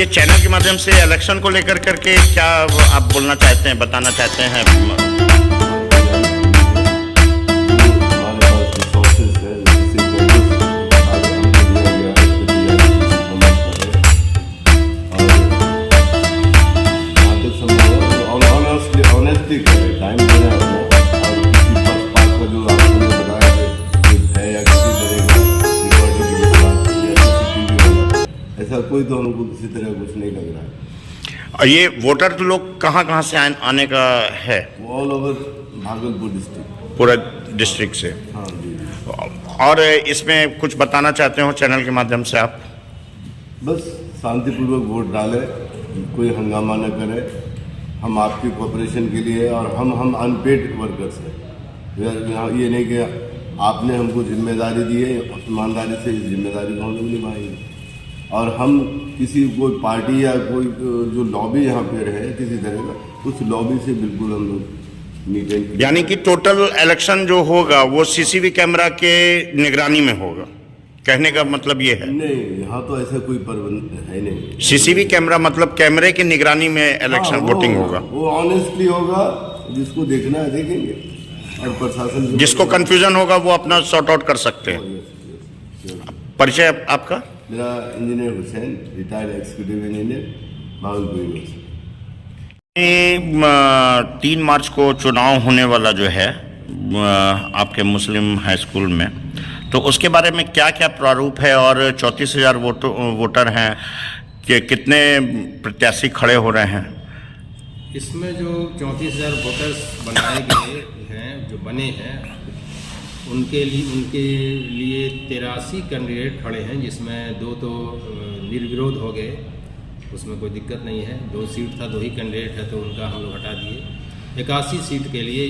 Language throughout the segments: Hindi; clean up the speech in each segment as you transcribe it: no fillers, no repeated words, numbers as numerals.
ये चैनल के माध्यम से इलेक्शन को लेकर करके क्या आप बोलना चाहते हैं, बताना चाहते हैं? कोई तो हमको किसी तरह कुछ नहीं लग रहा है। और ये वोटर तो लोग कहाँ से आने का है? ऑल ओवर भागलपुर डिस्ट्रिक्ट, पूरा डिस्ट्रिक्ट से। हाँ जी। और इसमें कुछ बताना चाहते हो चैनल के माध्यम से आप? बस शांतिपूर्वक वोट डालें, कोई हंगामा न करे। हम आपकी कोऑपरेशन के लिए, और हम अनपेड वर्कर्स हैं। ये नहीं कि आपने हमको जिम्मेदारी दी है, ईमानदारी से इस जिम्मेदारी को हम लोग निभाएंगे। और हम किसी कोई पार्टी या कोई जो लॉबी यहाँ पे रहे किसी तरह का, उस लॉबी से बिल्कुल हम लोग मीटिंग। यानी कि टोटल इलेक्शन जो होगा वो सीसीटीवी कैमरा के निगरानी में होगा, कहने का मतलब ये है? नहीं, यहाँ तो ऐसा कोई प्रबंध है नहीं। सीसीटीवी कैमरा मतलब कैमरे की निगरानी में इलेक्शन वोटिंग होगा। वो ऑनेस्टली होगा, जिसको देखना है देखेंगे, और प्रशासन जिसको कंफ्यूजन होगा वो अपना सॉर्ट आउट कर सकते हैं। परिचय आपका? मेरा engineer Hussain, retired executive engineer, Bhagalpur university. 3 मार्च को चुनाव होने वाला जो है आपके मुस्लिम हाई स्कूल में, तो उसके बारे में क्या क्या प्रारूप है? और 34,000 वोटर हैं कि कितने प्रत्याशी खड़े हो रहे हैं? इसमें जो 34,000 वोटर्स बनाए गए हैं, जो बने हैं, उनके लिए 83 कैंडिडेट खड़े हैं, जिसमें 2 तो निर्विरोध हो गए, उसमें कोई दिक्कत नहीं है। 2 सीट था, 2 ही कैंडिडेट है, तो उनका हम लोग हटा दिए। 81 सीट के लिए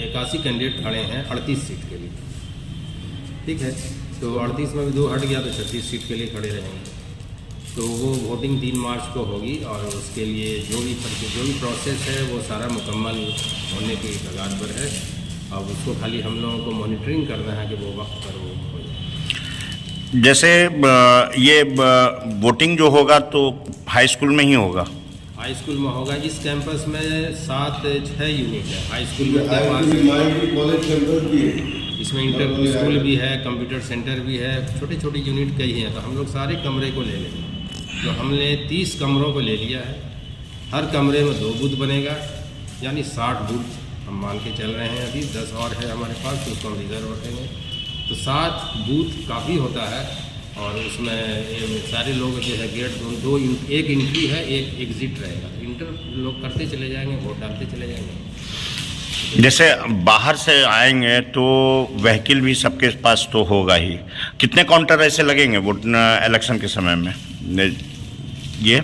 81 कैंडिडेट खड़े हैं 38 सीट के लिए, ठीक है। तो 38 में भी 2 हट गया, तो 36 सीट के लिए खड़े रहेंगे। तो वो वोटिंग 3 मार्च को होगी, और उसके लिए जो भी प्रोसेस है वो सारा मुकम्मल होने की कगार पर है। अब उसको खाली हम लोगों को मॉनिटरिंग करना है कि वो वक्त पर वो हो जाए। जैसे ये वोटिंग जो होगा तो हाई स्कूल में ही होगा? हाई स्कूल में होगा। इस कैंपस में 7-6 यूनिट है। हाई स्कूल में कॉलेज कैंपस भी है, इसमें इंटर स्कूल भी है, कंप्यूटर सेंटर भी है, छोटे छोटे यूनिट कई हैं। तो हम लोग सारे कमरे को ले लेंगे। तो हमने 30 कमरों को ले लिया है। हर कमरे में 2 बूथ बनेगा, यानी 60 बूथ हम मान के चल रहे हैं। अभी 10 और है हमारे पास, तो उसको हम रिजर्व रखेंगे। तो 7 बूथ काफ़ी होता है, और उसमें सारे लोग जो है गेट एक एंट्री है, एक एग्जिट रहेगा। इंटर लोग करते चले जाएंगे, वोट डालते चले जाएंगे। जैसे बाहर से आएंगे तो व्हीकल भी सबके पास तो होगा ही। कितने काउंटर ऐसे लगेंगे वोट इलेक्शन के समय में? ये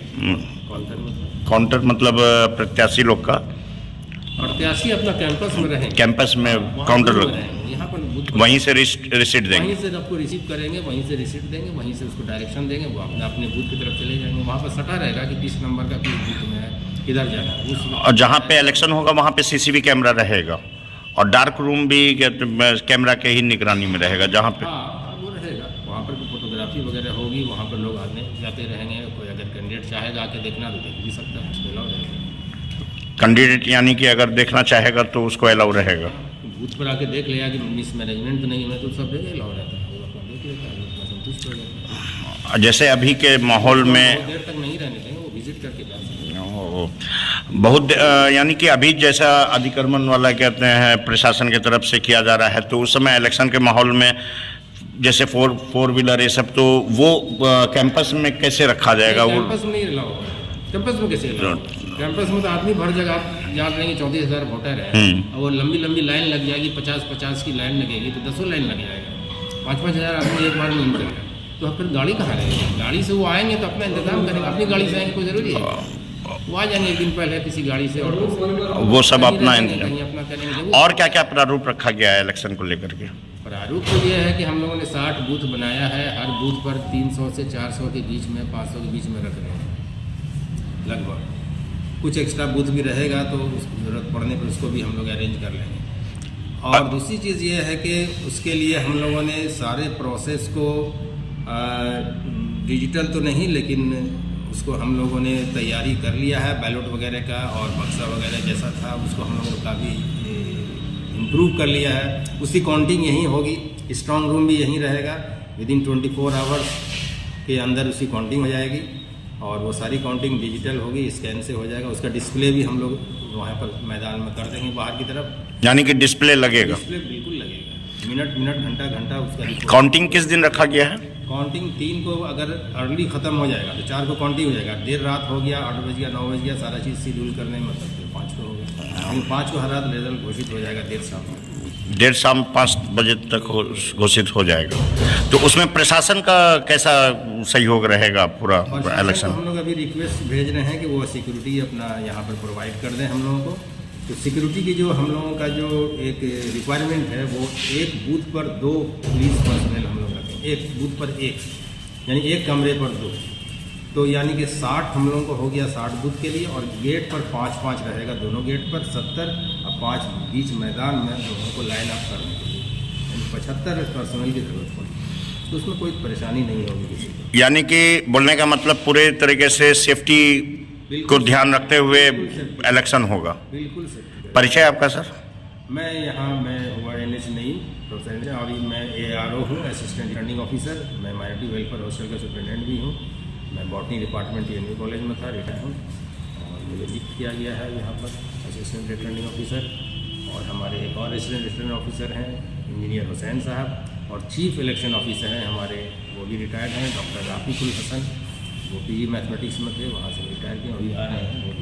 काउंटर मतलब प्रत्याशी लोग का? प्रत्याशी अपना कैंपस में रहेंगे, कैंपस में काउंटर लोग यहाँ पर वहीं से रिसीट देंगे, वहीं से आपको रिसीव करेंगे, वहीं से रिसीट देंगे, वहीं से उसको डायरेक्शन देंगे, वो अपने बूथ की तरफ चले जाएंगे। वहाँ पर सटा रहेगा कि किस नंबर का किस बूथ में है, किधर जाना है। और जहाँ पे इलेक्शन होगा वहाँ पे सीसीटीवी कैमरा रहेगा, और डार्क रूम भी कैमरा के ही निगरानी में रहेगा जहाँ पे? हाँ, वो रहेगा। वहाँ पर फोटोग्राफी वगैरह होगी, वहाँ पर लोग आने जाते रहेंगे। कोई अगर कैंडिडेट चाहेगा आके देखना तो देख भी सकता है, उसको अलाउ रहेगा। कैंडिडेट यानी कि अगर देखना चाहेगा तो उसको अलाउ रहेगा? बूथ पर आके देख लेगा कि मिस मैनेजमेंट तो नहीं है, तो सब जगह अलाउ रहता है, वो अपना देख लेता है, अपना संतुष्ट हो जाता है। जैसे अभी के माहौल में बहुत देर तक नहीं रहने देंगे, वो विजिट करके जा सकते हैं। बहुत यानी कि अभी जैसा अधिक्रमण वाला कहते हैं प्रशासन की तरफ से किया जा रहा है, तो उस समय इलेक्शन के माहौल में जैसे फोर व्हीलर ये सब, तो वो कैंपस में कैसे रखा जाएगा? वो कैंपस में नहीं अलाउ होगा। कैंपस में कैसे अलाउ? कैंपस में तो आदमी भर जगह, आप जान रहे हैं 34,000 वोटर है, और वो लंबी लंबी लाइन लग जाएगी, 50-50 की लाइन लगेगी, तो 10 लाइन लग जाएगा। 5-5 हज़ार आदमी एक बार में नहीं करेगा, तो फिर गाड़ी कहाँ रहेगी? गाड़ी से वो आएंगे तो अपना इंतजाम करेंगे, अपनी गाड़ी से आएंगे, कोई ज़रूरी है? वो आ जाएंगे एक दिन पहले किसी गाड़ी से, और वो सब अपना इंतजाम। अपना करेंगे। और क्या क्या प्रारूप रखा गया है इलेक्शन को लेकर के? प्रारूप तो ये है कि हम लोगों ने 60 बूथ बनाया है। हर बूथ पर 300 से 400 के बीच में, 500 के बीच में रख रहे हैं लगभग। कुछ एक्स्ट्रा बूथ भी रहेगा तो ज़रूरत पड़ने पर उसको भी हम लोग अरेंज कर लेंगे। और दूसरी चीज़ ये है कि उसके लिए हम लोगों ने सारे प्रोसेस को डिजिटल तो नहीं, लेकिन उसको हम लोगों ने तैयारी कर लिया है बैलेट वगैरह का, और बक्सा वगैरह जैसा था उसको हम लोगों ने काफ़ी इम्प्रूव कर लिया है। उसकी काउंटिंग यहीं होगी, स्ट्रांग रूम भी यहीं रहेगा। विदिन 24 आवर्स के अंदर उसकी काउंटिंग हो जाएगी, और वो सारी काउंटिंग डिजिटल होगी, स्कैन से हो जाएगा। उसका डिस्प्ले भी हम लोग वहाँ पर मैदान में कर देंगे बाहर की तरफ। यानी कि डिस्प्ले लगेगा? डिस्प्ले बिल्कुल लगेगा, मिनट घंटा उसका। काउंटिंग किस दिन रखा गया है? काउंटिंग 3 को अगर अर्ली ख़त्म हो जाएगा तो 4 को काउंटिंग हो जाएगा। देर रात हो गया, 8 बज गया, 9 बज गया, सारा चीज़ शेड्यूल करने में मतलब फिर 5 को हो गया। 5 को हर रात रिजल्ट घोषित हो जाएगा देर शाम 5 बजे तक घोषित हो जाएगा। तो उसमें प्रशासन का कैसा सहयोग रहेगा पूरा इलेक्शन? हम लोग अभी रिक्वेस्ट भेज रहे हैं कि वो सिक्योरिटी अपना यहाँ पर प्रोवाइड कर दें हम लोगों को। तो सिक्योरिटी की जो हम लोगों का जो एक रिक्वायरमेंट है वो एक बूथ पर 2 पुलिस पर्सनल हम लोग रखें, एक बूथ पर 1, यानी एक कमरे पर 2। तो यानी कि 60 हम लोगों को हो गया 60 बूथ के लिए, और गेट पर 5-5 रहेगा, दोनों गेट पर 70 और 5 बीच मैदान में दोनों को लाइन अप करने के लिए, यानी 75 पर्सनल की जरूरत पड़ेगी। तो उसमें कोई परेशानी नहीं होगी किसी को। यानी कि बोलने का मतलब पूरे तरीके से सेफ्टी को ध्यान रखते हुए इलेक्शन होगा? बिल्कुल सर। परिचय आपका सर? मैं हुआ NH नहीं प्रोफेसर, और मैं ARO हूँ, असिस्टेंट रिटर्निंग ऑफिसर। मैं माइनॉरिटी वेलफेयर हॉस्टल का सुपरिटेंडेंट भी हूँ। मैं बॉटनी डिपार्टमेंट TNU कॉलेज में था, रिटायर हूँ, और मुझे नियुक्त किया गया है यहाँ पर असिस्टेंट रिटर्निंग ऑफिसर। और हमारे एक और असिस्टेंट रिटर्निंग ऑफिसर हैं इंजीनियर हुसैन साहब, और चीफ इलेक्शन ऑफिसर हैं हमारे, वो भी रिटायर्ड हैं, डॉक्टर राफिकुल हसन। वो PG मैथमेटिक्स में थे, वहाँ से रिटायर किए, अभी आ रहे हैं।